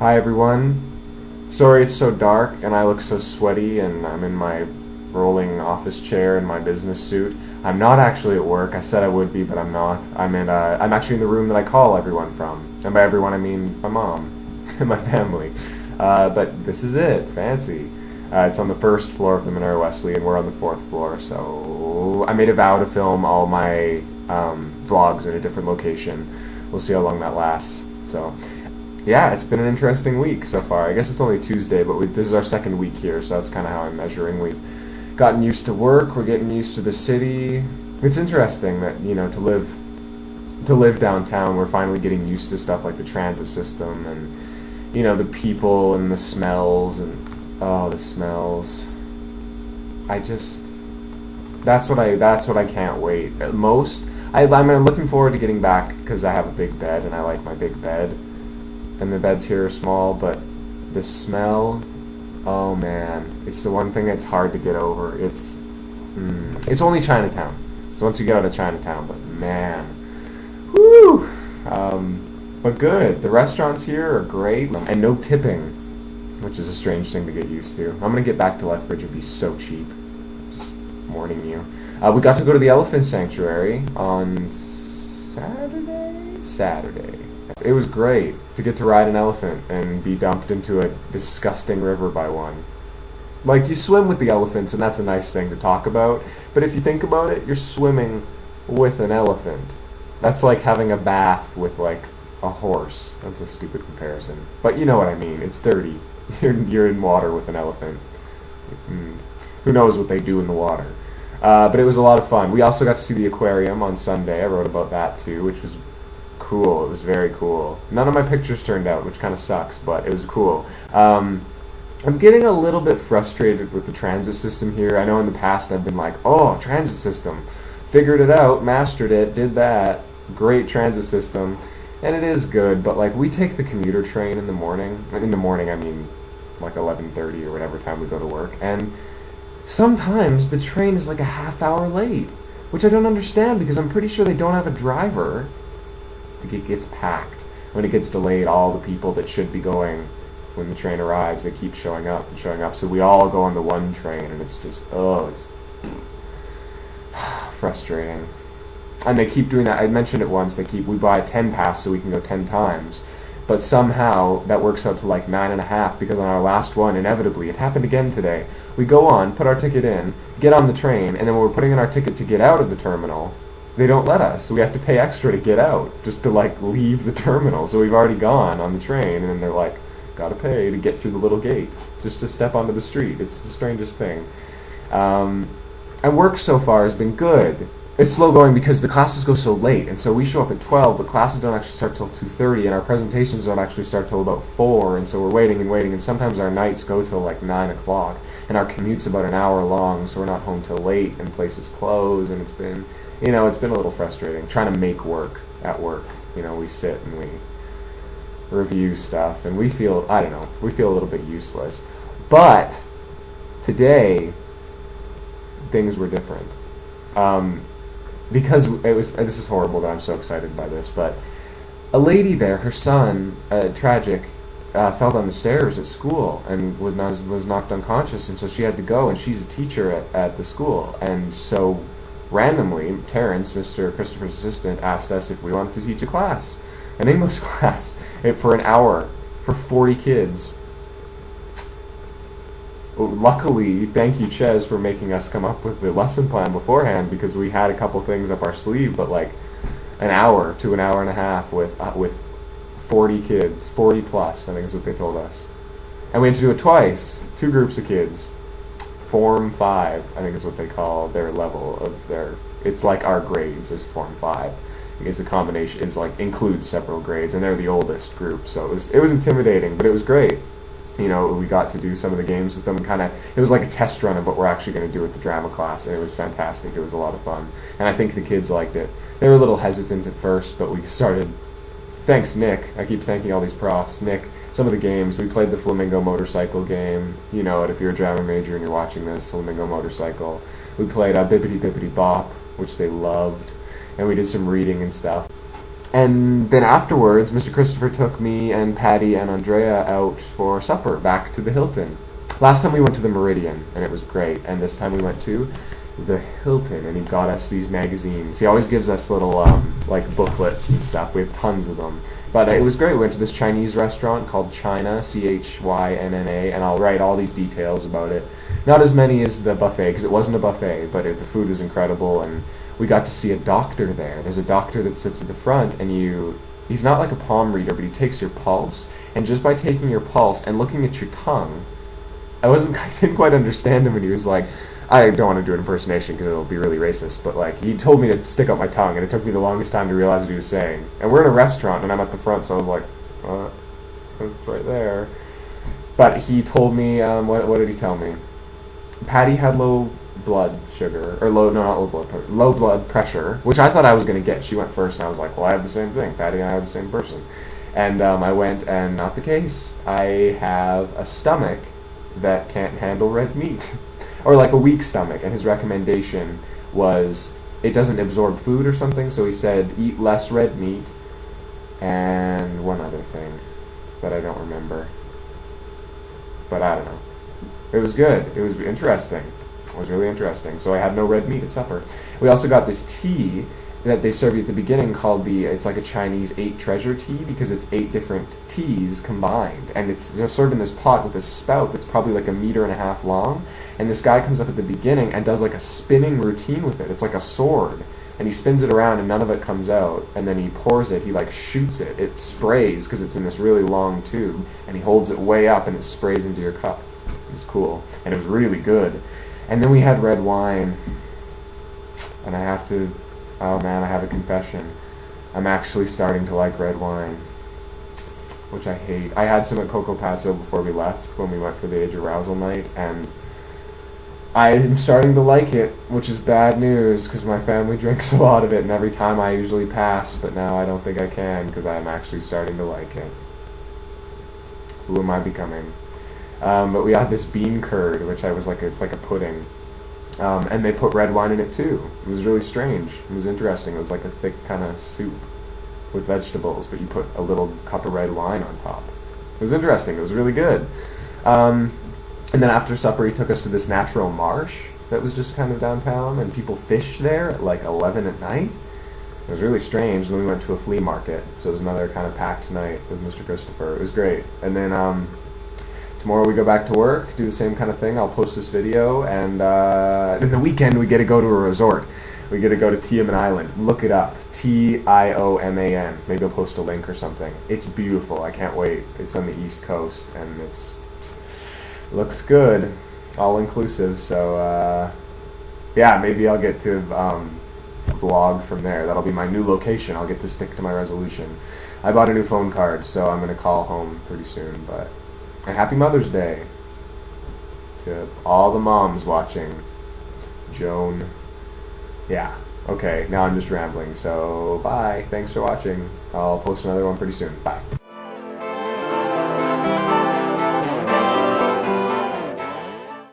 Hi everyone. Sorry it's so dark and I look so sweaty and I'm in my rolling office chair in my business suit. I'm not actually at work. I said I would be, but I'm not. I'm actually in the room that I call everyone from. And by everyone I mean my mom and my family. But this is it. Fancy. It's on the first floor of the Monroe Wesley and we're on the fourth floor. So I made a vow to film all my vlogs in a different location. We'll see how long that lasts. So yeah, it's been an interesting week so far. I guess it's only Tuesday, but this is our second week here, so that's kind of how I'm measuring. We've gotten used to work, we're getting used to the city. It's interesting that, to live downtown, we're finally getting used to stuff like the transit system and, the people and the smells and, oh, the smells. That's what I can't wait. I'm looking forward to getting back because I have a big bed and I like my big bed. And the beds here are small, but the smell, oh man, it's the one thing that's hard to get over. It's only Chinatown. So once you get out of Chinatown, but man, whoo! But good. The restaurants here are great, and no tipping, which is a strange thing to get used to. I'm gonna get back to Lethbridge and be so cheap. Just warning you. We got to go to the elephant sanctuary on Saturday. It was great to get to ride an elephant and be dumped into a disgusting river by one. Like, you swim with the elephants, and that's a nice thing to talk about, but if you think about it, you're swimming with an elephant. That's like having a bath with, like, a horse. That's a stupid comparison. But you know what I mean. It's dirty. You're in water with an elephant. Who knows what they do in the water. But it was a lot of fun. We also got to see the aquarium on Sunday. I wrote about that, too, which was cool. It was very cool. None of my pictures turned out, which kind of sucks, but it was cool. I'm getting a little bit frustrated with the transit system here. I know in the past I've been like, oh, transit system. Figured it out, mastered it, did that. Great transit system. And it is good, but like we take the commuter train in the morning. In the morning, I mean like 11:30 or whatever time we go to work. And sometimes the train is like a half hour late, which I don't understand because I'm pretty sure they don't have a driver. It gets packed. When it gets delayed, all the people that should be going when the train arrives, they keep showing up and showing up. So we all go on the one train, and it's just, it's frustrating. And they keep doing that. I mentioned it once. We buy a 10 pass so we can go 10 times. But somehow that works out to like 9.5 because on our last one, inevitably, it happened again today. We go on, put our ticket in, get on the train, and then when we're putting in our ticket to get out of the terminal, they don't let us, so we have to pay extra to get out, just to like leave the terminal. So we've already gone on the train, and then they're like, gotta pay to get through the little gate, just to step onto the street. It's the strangest thing. And work so far has been good. It's slow going because the classes go so late, and so we show up at 12, but classes don't actually start till 2:30, and our presentations don't actually start till about 4, and so we're waiting, and sometimes our nights go till like 9 o'clock, and our commute's about an hour long, so we're not home till late, and places close, and it's been a little frustrating trying to make work at work. We sit and we review stuff, and we feel a little bit useless. But today, things were different. Because this is horrible that I'm so excited by this, but a lady there, her son, tragic, fell down the stairs at school and was knocked unconscious, and so she had to go, and she's a teacher at the school, and so randomly, Terrence, Mr. Christopher's assistant, asked us if we wanted to teach a class, an English class, for an hour, for 40 kids. Luckily, thank you, Ches, for making us come up with the lesson plan beforehand, because we had a couple things up our sleeve, but like an hour to an hour and a half with 40 kids, 40 plus, I think is what they told us. And we had to do it twice, 2 groups of kids. Form 5, I think is what they call their level of it's like our grades, there's Form 5. It's a combination, includes several grades, and they're the oldest group, so it was intimidating, but it was great. We got to do some of the games with them, and it was like a test run of what we're actually going to do with the drama class, and it was fantastic. It was a lot of fun, and I think the kids liked it. They were a little hesitant at first, but we started, thanks Nick, I keep thanking all these profs, Nick, some of the games, we played the Flamingo motorcycle game, you know it if you're a drama major and you're watching this, Flamingo motorcycle. We played Bibbidi Bibbidi Bop, which they loved, and we did some reading and stuff. And then afterwards, Mr. Christopher took me and Patty and Andrea out for supper back to the Hilton. Last time we went to the Meridian, and it was great. And this time we went to the Hilton, and he got us these magazines. He always gives us little like booklets and stuff. We have tons of them. But it was great. We went to this Chinese restaurant called China, Chynna, and I'll write all these details about it. Not as many as the buffet, because it wasn't a buffet, but the food was incredible, and we got to see a doctor there. There's a doctor that sits at the front, and he's not like a palm reader, but he takes your pulse, and just by taking your pulse and looking at your tongue, I didn't quite understand him, and he was like, I don't want to do an impersonation because it'll be really racist, but like he told me to stick out my tongue, and it took me the longest time to realize what he was saying. And we're in a restaurant, and I'm at the front, so I was like, it's right there. But he told me, what did he tell me? Patty had low blood sugar, or low blood pressure, which I thought I was going to get. She went first, and I was like, well, I have the same thing. Patty and I have the same person. And I went, and not the case. I have a stomach that can't handle red meat. Or like a weak stomach, and his recommendation was it doesn't absorb food or something, so he said eat less red meat, and one other thing that I don't remember. But I don't know. It was good. It was interesting. It was really interesting. So I had no red meat at supper. We also got this tea that they serve you at the beginning called it's like a Chinese 8 treasure tea, because it's 8 different teas combined, and it's served in this pot with this spout that's probably like 1.5 meters long, and this guy comes up at the beginning and does like a spinning routine with it. It's like a sword, and he spins it around and none of it comes out, and then he pours it, he like shoots it sprays because it's in this really long tube, and he holds it way up and it sprays into your cup. It was cool, and it was really good. And then we had red wine, and oh man, I have a confession. I'm actually starting to like red wine, which I hate. I had some at Coco Paso before we left, when we went for the Age Arousal night, and I'm starting to like it, which is bad news, because my family drinks a lot of it, and every time I usually pass, but now I don't think I can, because I'm actually starting to like it. Who am I becoming? But we had this bean curd, which it's like a pudding. And they put red wine in it too. It was really strange. It was interesting. It was like a thick kind of soup with vegetables, but you put a little cup of red wine on top. It was interesting. It was really good. And then after supper, he took us to this natural marsh that was just kind of downtown, and people fished there at like 11 at night. It was really strange. And then we went to a flea market, so it was another kind of packed night with Mr. Christopher. It was great. And then tomorrow we go back to work, do the same kind of thing. I'll post this video, and then the weekend we get to go to a resort. We get to go to Tioman Island. Look it up, Tioman. Maybe I'll post a link or something. It's beautiful. I can't wait. It's on the East Coast, and looks good, all inclusive. So yeah, maybe I'll get to vlog from there. That'll be my new location. I'll get to stick to my resolution. I bought a new phone card, so I'm gonna call home pretty soon. And happy Mother's Day to all the moms watching. Joan. Yeah. Okay, now I'm just rambling. So, bye. Thanks for watching. I'll post another one pretty soon. Bye.